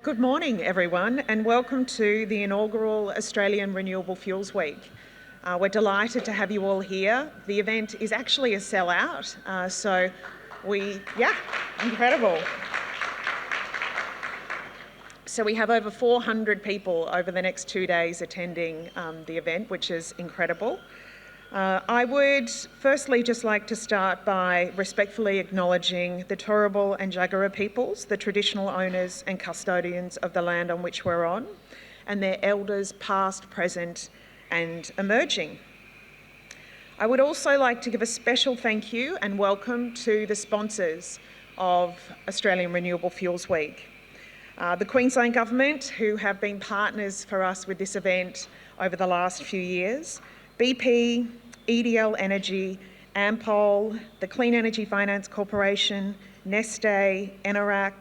Good morning, everyone, and welcome to the inaugural Australian Renewable Fuels Week. We're delighted to have you all here. The event is actually a sellout, incredible. So we have over 400 people over the next 2 days attending the event, which is incredible. I would firstly just like to start by respectfully acknowledging the Turrbal and Jagera peoples, the traditional owners and custodians of the land on which we're on, and their elders past, present and emerging. I would also like to give a special thank you and welcome to the sponsors of Australian Renewable Fuels Week. The Queensland Government, who have been partners for us with this event over the last few years, BP, EDL Energy, Ampol, the Clean Energy Finance Corporation, Neste, Enerac,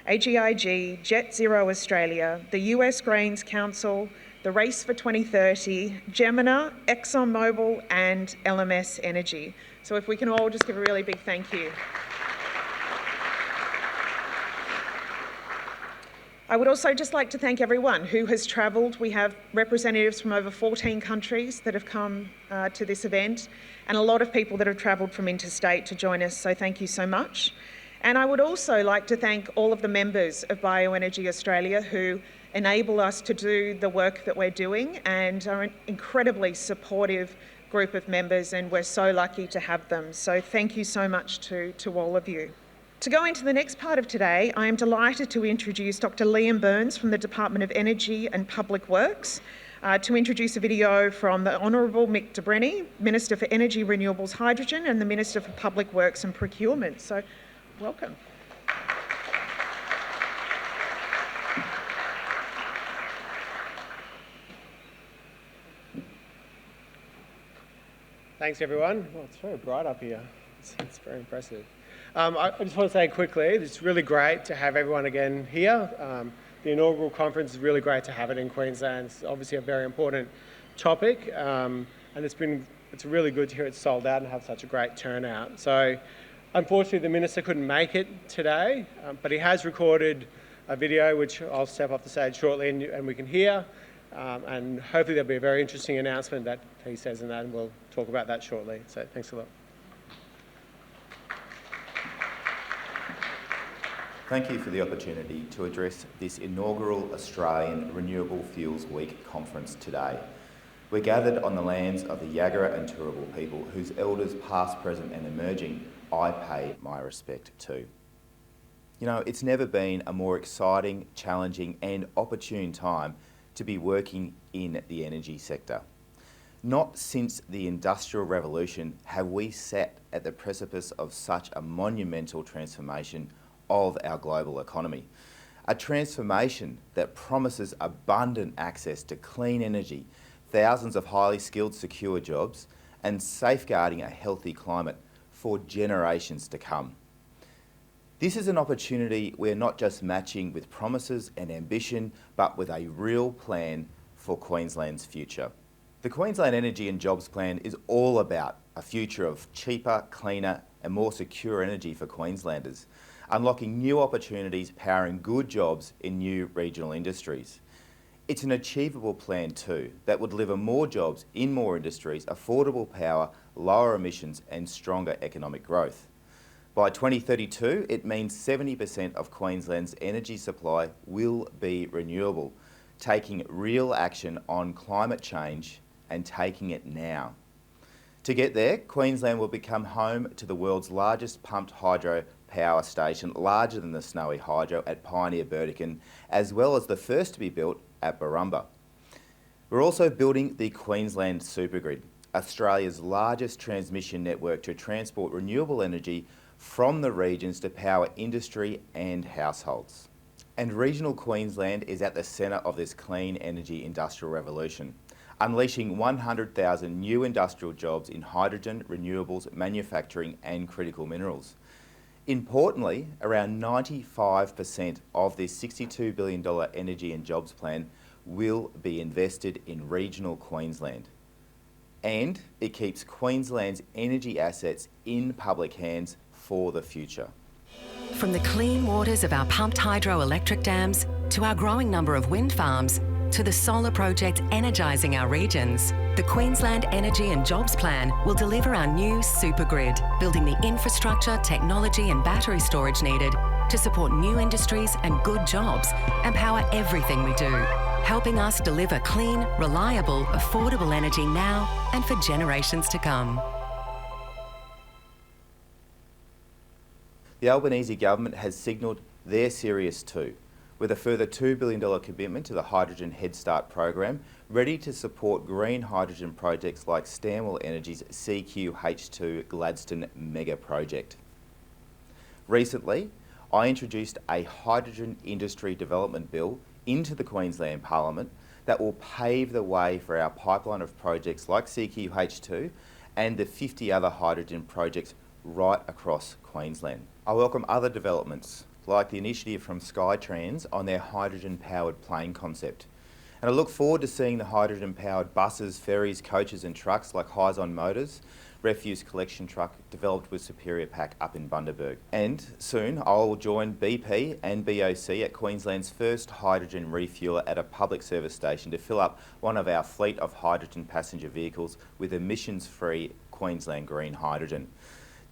AGIG, Jet Zero Australia, the US Grains Council, the Race for 2030, Gemina, ExxonMobil and LMS Energy. So if we can all just give a really big thank you. I would also just like to thank everyone who has travelled. We have representatives from over 14 countries that have come to this event, and a lot of people that have travelled from interstate to join us, so thank you so much. And I would also like to thank all of the members of Bioenergy Australia who enable us to do the work that we're doing and are an incredibly supportive group of members, and we're so lucky to have them. So thank you so much to all of you. To go into the next part of today, I am delighted to introduce Dr. Liam Burns from the Department of Energy and Public Works to introduce a video from the Honourable Brenni, Minister for Energy, Renewables, Hydrogen, and the Minister for Public Works and Procurement. So, welcome. Thanks, everyone. Well, it's very bright up here. It's very impressive. I just want to say quickly, it's really great to have everyone again here. The inaugural conference is really great to have it in Queensland. It's obviously a very important topic, and it's really good to hear it's sold out and have such a great turnout. So, unfortunately, the Minister couldn't make it today, but he has recorded a video which I'll step off the stage shortly and we can hear, and hopefully there'll be a very interesting announcement that he says in that, and we'll talk about that shortly. So, thanks a lot. Thank you for the opportunity to address this inaugural Australian Renewable Fuels Week conference today. We're gathered on the lands of the Jagera and Turrbal people whose elders past, present and emerging I pay my respect to. You know, it's never been a more exciting, challenging and opportune time to be working in the energy sector. Not since the Industrial Revolution have we sat at the precipice of such a monumental transformation of our global economy. A transformation that promises abundant access to clean energy, thousands of highly skilled, secure jobs, and safeguarding a healthy climate for generations to come. This is an opportunity we're not just matching with promises and ambition, but with a real plan for Queensland's future. The Queensland Energy and Jobs Plan is all about a future of cheaper, cleaner, and more secure energy for Queenslanders, unlocking new opportunities, powering good jobs in new regional industries. It's an achievable plan too, that would deliver more jobs in more industries, affordable power, lower emissions and stronger economic growth. By 2032, it means 70% of Queensland's energy supply will be renewable, taking real action on climate change and taking it now. To get there, Queensland will become home to the world's largest pumped hydro power station, larger than the Snowy Hydro at Pioneer Burdekin, as well as the first to be built at Barumba. We're also building the Queensland Supergrid, Australia's largest transmission network to transport renewable energy from the regions to power industry and households. And regional Queensland is at the centre of this clean energy industrial revolution, unleashing 100,000 new industrial jobs in hydrogen, renewables, manufacturing and critical minerals. Importantly, around 95% of this $62 billion energy and jobs plan will be invested in regional Queensland. And it keeps Queensland's energy assets in public hands for the future. From the clean waters of our pumped hydroelectric dams to our growing number of wind farms, to the solar projects energising our regions, the Queensland Energy and Jobs Plan will deliver our new supergrid, building the infrastructure, technology and battery storage needed to support new industries and good jobs and power everything we do, helping us deliver clean, reliable, affordable energy now and for generations to come. The Albanese government has signalled they're serious too, with a further $2 billion commitment to the Hydrogen Head Start program, ready to support green hydrogen projects like Stanwell Energy's CQH2 Gladstone mega project. Recently, I introduced a hydrogen industry development bill into the Queensland Parliament that will pave the way for our pipeline of projects like CQH2 and the 50 other hydrogen projects right across Queensland. I welcome other developments like the initiative from Skytrans on their hydrogen-powered plane concept. And I look forward to seeing the hydrogen-powered buses, ferries, coaches and trucks like Hyzon Motors, refuse collection truck developed with Superior Pack up in Bundaberg. And soon I will join BP and BOC at Queensland's first hydrogen refueler at a public service station to fill up one of our fleet of hydrogen passenger vehicles with emissions-free Queensland green hydrogen.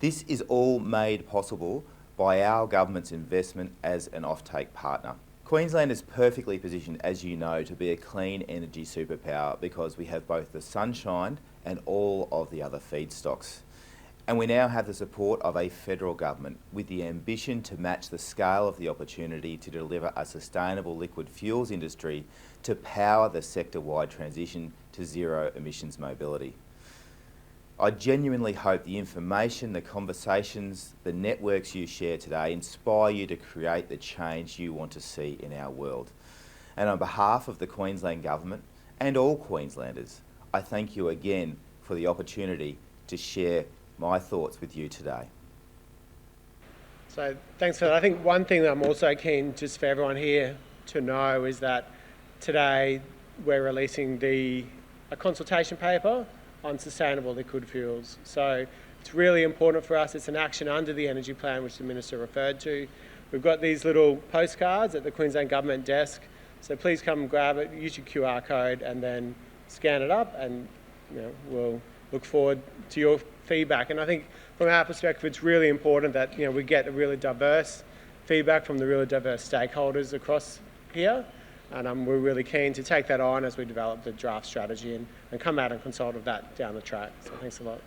This is all made possible by our government's investment as an offtake partner. Queensland is perfectly positioned, as you know, to be a clean energy superpower because we have both the sunshine and all of the other feedstocks. And we now have the support of a federal government with the ambition to match the scale of the opportunity to deliver a sustainable liquid fuels industry to power the sector-wide transition to zero emissions mobility. I genuinely hope the information, the conversations, the networks you share today inspire you to create the change you want to see in our world. And on behalf of the Queensland Government and all Queenslanders, I thank you again for the opportunity to share my thoughts with you today. So thanks for that. I think one thing that I'm also keen just for everyone here to know is that today we're releasing a consultation paper on sustainable liquid fuels. So it's really important for us. It's an action under the energy plan, which the Minister referred to. We've got these little postcards at the Queensland Government desk. So please come and grab it, use your QR code and then scan it up, and we'll look forward to your feedback. And I think from our perspective, it's really important that we get a really diverse feedback from the really diverse stakeholders across here. And we're really keen to take that on as we develop the draft strategy and come out and consult with that down the track. So thanks a lot.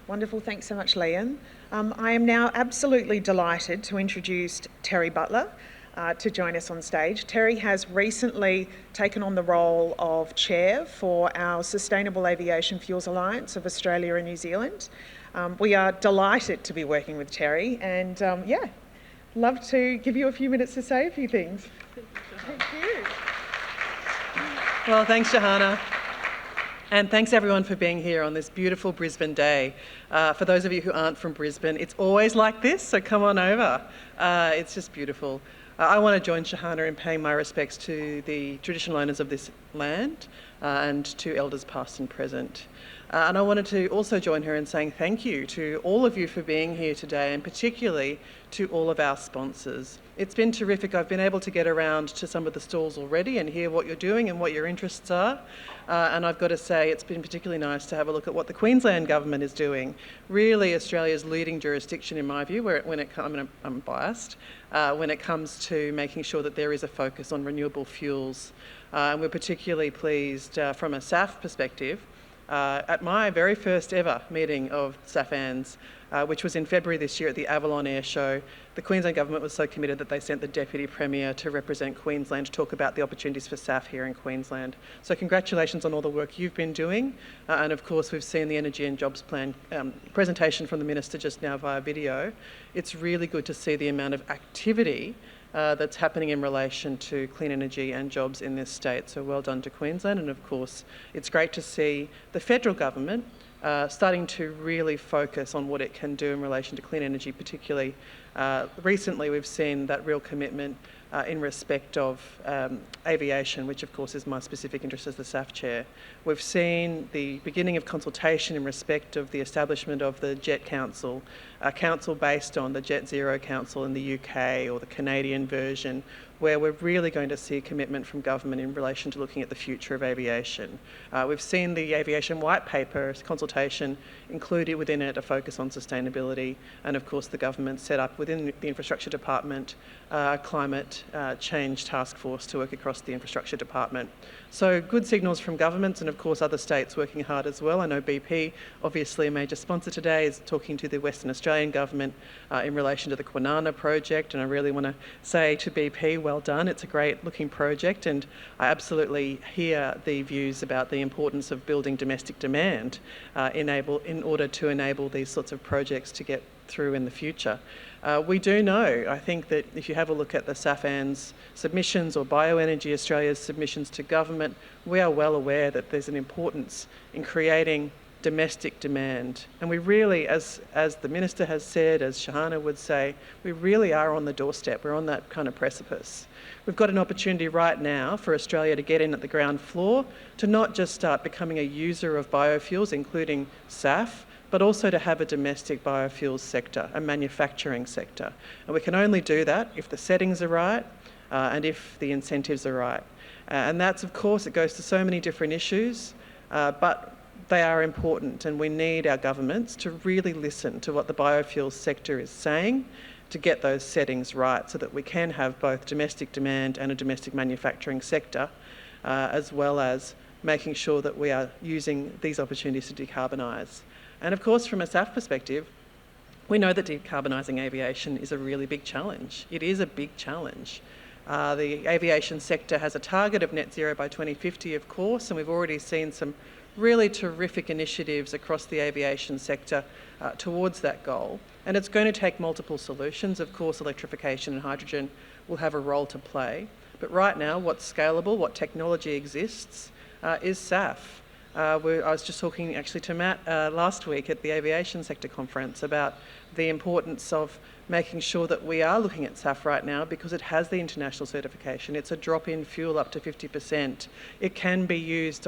Wonderful, thanks so much, Liam. I am now absolutely delighted to introduce Terri Butler to join us on stage. Terri has recently taken on the role of Chair for our Sustainable Aviation Fuels Alliance of Australia and New Zealand. We are delighted to be working with Terri and love to give you a few minutes to say a few things. Thank you. Well, thanks, Shahana. And thanks everyone for being here on this beautiful Brisbane day. For those of you who aren't from Brisbane, it's always like this, so come on over. It's just beautiful. I want to join Shahana in paying my respects to the traditional owners of this land and to elders past and present. And I wanted to also join her in saying thank you to all of you for being here today, and particularly to all of our sponsors. It's been terrific. I've been able to get around to some of the stalls already and hear what you're doing and what your interests are. And I've got to say it's been particularly nice to have a look at what the Queensland Government is doing. Really Australia's leading jurisdiction in my view, I'm biased, when it comes to making sure that there is a focus on renewable fuels. And we're particularly pleased from a SAF perspective. At my very first ever meeting of SAFANs, which was in February this year at the Avalon Air Show, the Queensland Government was so committed that they sent the Deputy Premier to represent Queensland to talk about the opportunities for SAF here in Queensland. So congratulations on all the work you've been doing. And of course, we've seen the Energy and Jobs Plan presentation from the Minister just now via video. It's really good to see the amount of activity that's happening in relation to clean energy and jobs in this state. So well done to Queensland. And of course, it's great to see the federal government starting to really focus on what it can do in relation to clean energy, particularly Recently, we've seen that real commitment in respect of aviation, which of course is my specific interest as the SAF chair. We've seen the beginning of consultation in respect of the establishment of the Jet Council, a council based on the Jet Zero Council in the UK or the Canadian version, where we're really going to see commitment from government in relation to looking at the future of aviation. We've seen the aviation white paper consultation included within it a focus on sustainability, and of course the government set up within the infrastructure department a climate change task force to work across the infrastructure department. So good signals from governments and of course other states working hard as well. I know BP, obviously a major sponsor today, is talking to the Western Australian government in relation to the Kwinana project, and I really want to say to BP, well done. It's a great looking project, and I absolutely hear the views about the importance of building domestic demand in order to enable these sorts of projects to get through in the future. We do know, I think, that if you have a look at the SAFAN's submissions or Bioenergy Australia's submissions to government, we are well aware that there's an importance in creating domestic demand. And we really, as the Minister has said, as Shahana would say, we really are on the doorstep. We're on that kind of precipice. We've got an opportunity right now for Australia to get in at the ground floor, to not just start becoming a user of biofuels, including SAF, but also to have a domestic biofuels sector, a manufacturing sector. And we can only do that if the settings are right and if the incentives are right. And that's, of course, it goes to so many different issues, but they are important, and we need our governments to really listen to what the biofuels sector is saying to get those settings right so that we can have both domestic demand and a domestic manufacturing sector, as well as making sure that we are using these opportunities to decarbonise. And of course, from a SAF perspective, we know that decarbonising aviation is a really big challenge. It is a big challenge. The aviation sector has a target of net zero by 2050, of course, and we've already seen some really terrific initiatives across the aviation sector towards that goal. And it's going to take multiple solutions. Of course, electrification and hydrogen will have a role to play. But right now, what's scalable, what technology exists, is SAF. I was just talking actually to Matt last week at the aviation sector conference about the importance of making sure that we are looking at SAF right now because it has the international certification. It's a drop-in fuel up to 50%. It can be used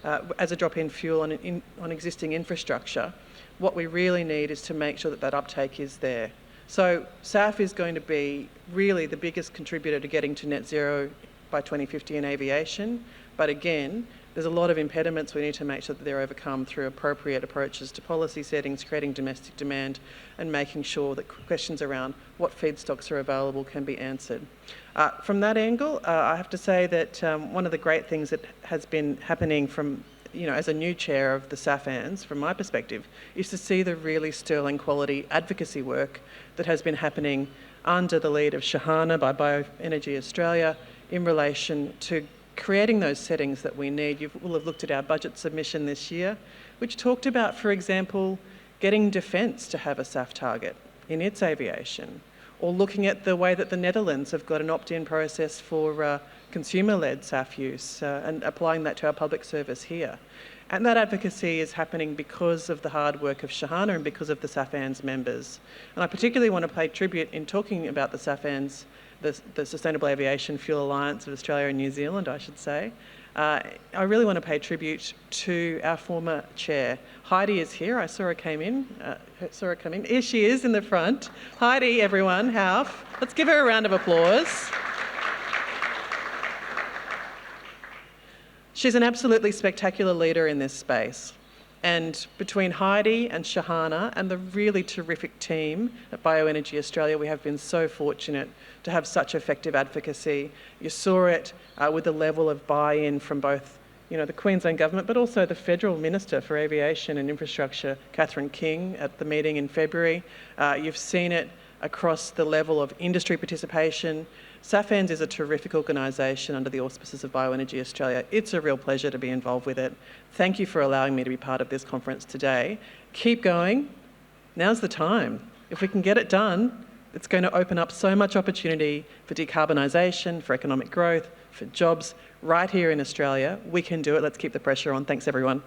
as a drop-in fuel on existing infrastructure. What we really need is to make sure that that uptake is there. So SAF is going to be really the biggest contributor to getting to net zero by 2050 in aviation. But again, there's a lot of impediments we need to make sure that they're overcome through appropriate approaches to policy settings, creating domestic demand, and making sure that questions around what feedstocks are available can be answered. From that angle, I have to say that one of the great things that has been happening from, as a new chair of the SAFANs, from my perspective, is to see the really sterling quality advocacy work that has been happening under the lead of Shahana by Bioenergy Australia in relation to creating those settings that we need. You will have looked at our budget submission this year, which talked about, for example, getting Defence to have a SAF target in its aviation, or looking at the way that the Netherlands have got an opt-in process for consumer-led SAF use and applying that to our public service here. And that advocacy is happening because of the hard work of Shahana and because of the SAFAN's members. And I particularly want to pay tribute in talking about the SAFAN's, the Sustainable Aviation Fuel Alliance of Australia and New Zealand, I should say. I really want to pay tribute to our former chair. Heidi is here. I saw her come in. Here she is in the front. Heidi, everyone, Hauf. Let's give her a round of applause. She's an absolutely spectacular leader in this space. And between Heidi and Shahana and the really terrific team at Bioenergy Australia, we have been so fortunate to have such effective advocacy. You saw it with the level of buy-in from both the Queensland Government, but also the Federal Minister for Aviation and Infrastructure, Catherine King, at the meeting in February. You've seen it across the level of industry participation. SAFANS is a terrific organisation under the auspices of Bioenergy Australia. It's a real pleasure to be involved with it. Thank you for allowing me to be part of this conference today. Keep going. Now's the time. If we can get it done, it's going to open up so much opportunity for decarbonisation, for economic growth, for jobs right here in Australia. We can do it. Let's keep the pressure on. Thanks, everyone.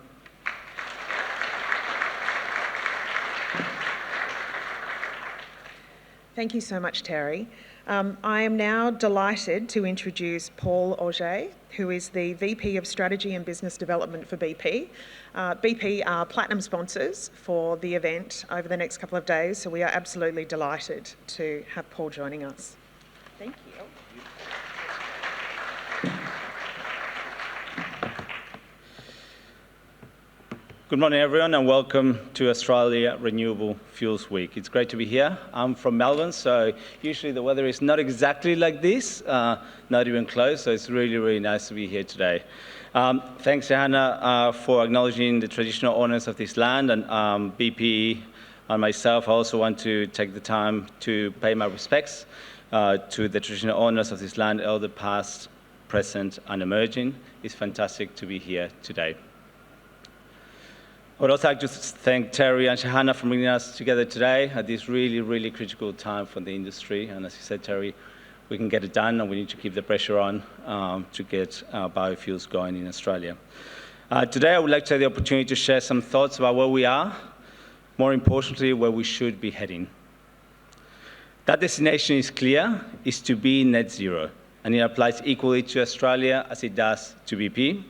Thank you so much, Terri. I am now delighted to introduce Paul Auge, who is the VP of Strategy and Business Development for BP. BP are platinum sponsors for the event over the next couple of days, so we are absolutely delighted to have Paul joining us. Thank you. Good morning, everyone, and welcome to Australia Renewable Fuels Week. It's great to be here. I'm from Melbourne, so usually the weather is not exactly like this, not even close, so it's really, really nice to be here today. Thanks, Shahana, for acknowledging the traditional owners of this land, and BP and myself, I also want to take the time to pay my respects to the traditional owners of this land, elder past, present, and emerging. It's fantastic to be here today. I would also like to thank Terri and Shahana for bringing us together today at this really, really critical time for the industry. And as you said, Terri, we can get it done, and we need to keep the pressure on to get biofuels going in Australia. Today, I would like to have the opportunity to share some thoughts about where we are, more importantly, where we should be heading. That destination is clear, is to be net zero, and it applies equally to Australia as it does to BP.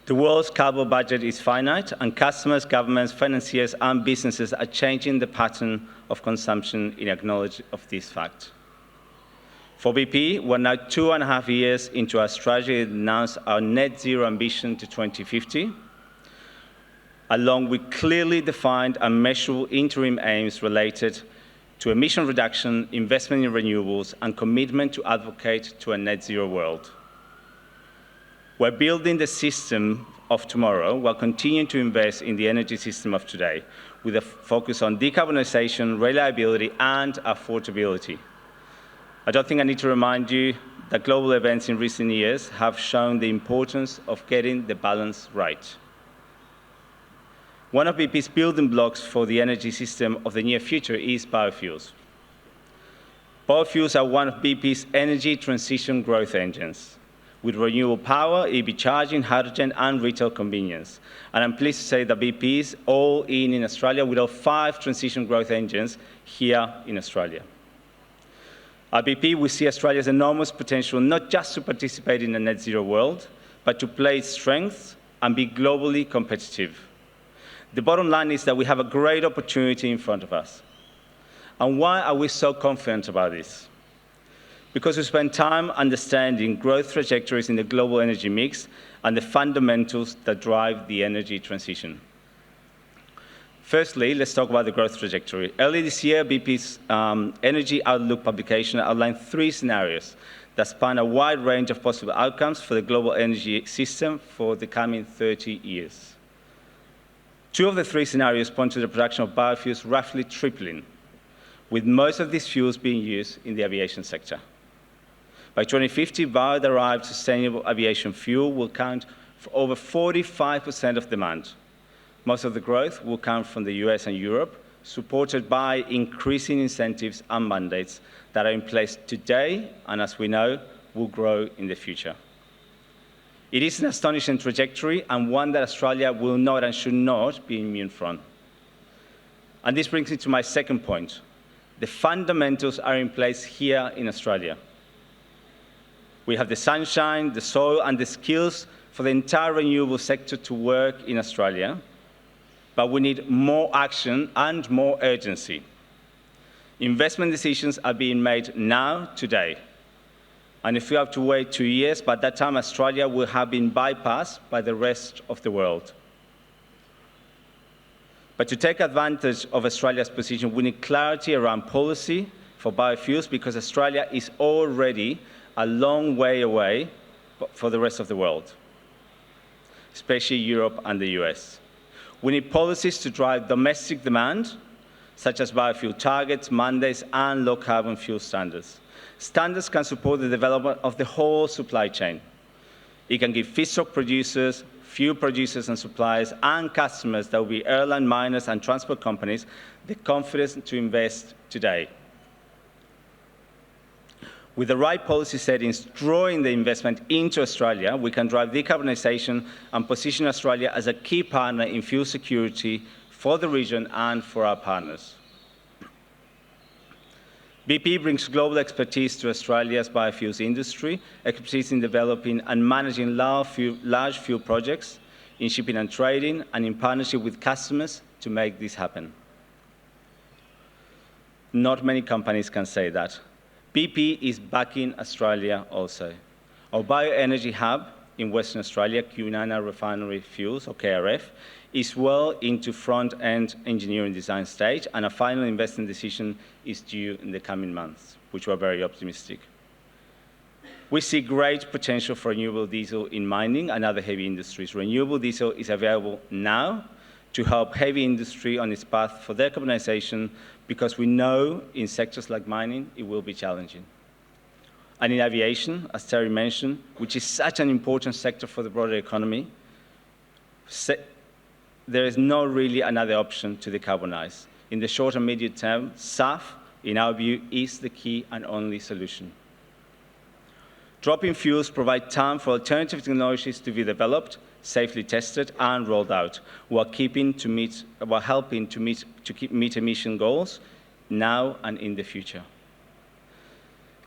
The world's carbon budget is finite, and customers, governments, financiers, and businesses are changing the pattern of consumption in acknowledgement of this fact. For BP, we're now 2.5 years into our strategy that announced our net zero ambition to 2050, along with clearly defined and measurable interim aims related to emission reduction, investment in renewables, and commitment to advocate to a net zero world. We're building the system of tomorrow while continuing to invest in the energy system of today, with a focus on decarbonisation, reliability, and affordability. I don't think I need to remind you that global events in recent years have shown the importance of getting the balance right. One of BP's building blocks for the energy system of the near future is biofuels. Biofuels are one of BP's energy transition growth engines, with renewable power, EV charging, hydrogen, and retail convenience. And I'm pleased to say that BP is all in Australia with our 5 transition growth engines here in Australia. At BP, we see Australia's enormous potential not just to participate in a net zero world, but to play its strengths and be globally competitive. The bottom line is that we have a great opportunity in front of us. And why are we so confident about this? Because we spend time understanding growth trajectories in the global energy mix and the fundamentals that drive the energy transition. Firstly, let's talk about the growth trajectory. Early this year, BP's Energy Outlook publication outlined 3 scenarios that span a wide range of possible outcomes for the global energy system for the coming 30 years. 2 of the 3 scenarios point to the production of biofuels roughly tripling, with most of these fuels being used in the aviation sector. By 2050, bio-derived sustainable aviation fuel will account for over 45% of demand. Most of the growth will come from the US and Europe, supported by increasing incentives and mandates that are in place today and, as we know, will grow in the future. It is an astonishing trajectory and one that Australia will not and should not be immune from. And this brings me to my second point. The fundamentals are in place here in Australia. We have the sunshine, the soil, and the skills for the entire renewable sector to work in Australia, but we need more action and more urgency. Investment decisions are being made now, today. And if we have to wait 2 years, by that time Australia will have been bypassed by the rest of the world. But to take advantage of Australia's position, we need clarity around policy for biofuels, because Australia is already a long way away for the rest of the world, especially Europe and the US. We need policies to drive domestic demand, such as biofuel targets, mandates, and low-carbon fuel standards. Standards can support the development of the whole supply chain. It can give feedstock producers, fuel producers and suppliers, and customers, that will be airline, miners, and transport companies, the confidence to invest today. With the right policy settings drawing the investment into Australia, we can drive decarbonisation and position Australia as a key partner in fuel security for the region and for our partners. BP brings global expertise to Australia's biofuels industry, expertise in developing and managing large fuel projects, in shipping and trading, and in partnership with customers to make this happen. Not many companies can say that. BP is backing Australia also. Our Bioenergy hub in Western Australia, Kwinana Refinery Fuels, or KRF, is well into front-end engineering design stage, and a final investment decision is due in the coming months, which we're very optimistic. We see great potential for renewable diesel in mining and other heavy industries. Renewable diesel is available now to help heavy industry on its path for decarbonisation, because we know in sectors like mining, it will be challenging. And in aviation, as Terri mentioned, which is such an important sector for the broader economy, there is not really another option to decarbonise. In the short and medium term, SAF, in our view, is the key and only solution. Drop-in fuels provide time for alternative technologies to be developed, safely tested and rolled out, while helping to meet emission goals now and in the future.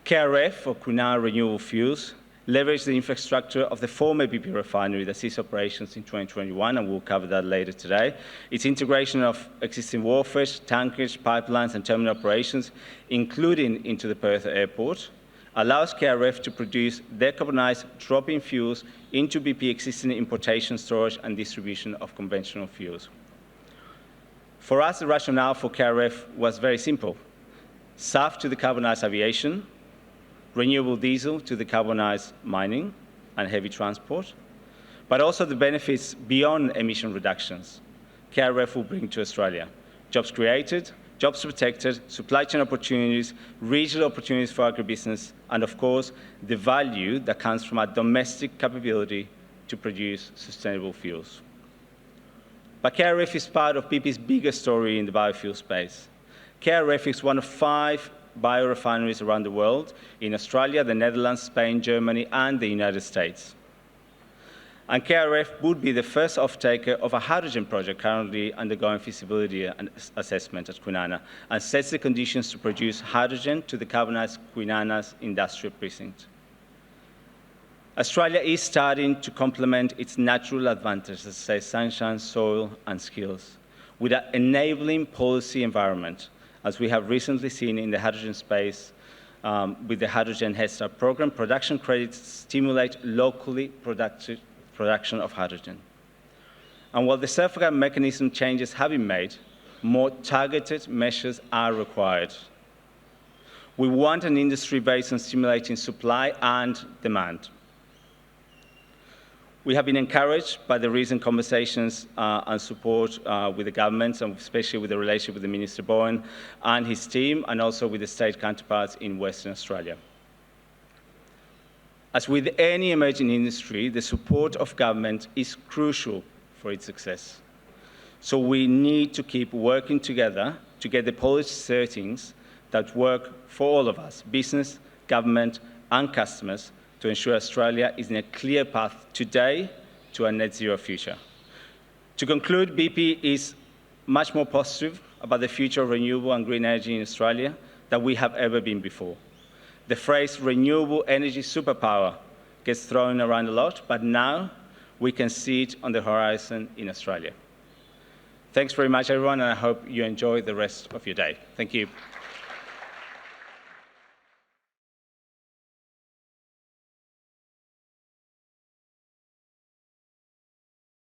KRF, or Kwinana Renewable Fuels, leverage the infrastructure of the former BP refinery that ceased operations in 2021, and we'll cover that later today. Its integration of existing wharfage, tankage, pipelines, and terminal operations, including into the Perth airport, allows KRF to produce decarbonised drop-in fuels into BP existing importation, storage, and distribution of conventional fuels. For us, the rationale for KRF was very simple. SAF to decarbonise aviation, renewable diesel to decarbonise mining and heavy transport, but also the benefits beyond emission reductions KRF will bring to Australia. Jobs created, jobs protected, supply chain opportunities, regional opportunities for agribusiness, and of course, the value that comes from our domestic capability to produce sustainable fuels. But KRF is part of BP's bigger story in the biofuel space. KRF is one of 5 biorefineries around the world, in Australia, the Netherlands, Spain, Germany, and the United States. And KRF would be the first off-taker of a hydrogen project currently undergoing feasibility assessment at Kwinana, and sets the conditions to produce hydrogen to decarbonise Kwinana's industrial precinct. Australia is starting to complement its natural advantages, say sunshine, soil, and skills, with an enabling policy environment, as we have recently seen in the hydrogen space with the Hydrogen Head Start program. Production credits stimulate locally production of hydrogen. And while the safeguard mechanism changes have been made, more targeted measures are required. We want an industry based on stimulating supply and demand. We have been encouraged by the recent conversations and support with the government, and especially with the relationship with the Minister Bowen and his team, and also with the state counterparts in Western Australia. As with any emerging industry, the support of government is crucial for its success. So we need to keep working together to get the policy settings that work for all of us, business, government, and customers, to ensure Australia is in a clear path today to a net zero future. To conclude, BP is much more positive about the future of renewable and green energy in Australia than we have ever been before. The phrase renewable energy superpower gets thrown around a lot, but now we can see it on the horizon in Australia. Thanks very much, everyone, and I hope you enjoy the rest of your day. Thank you.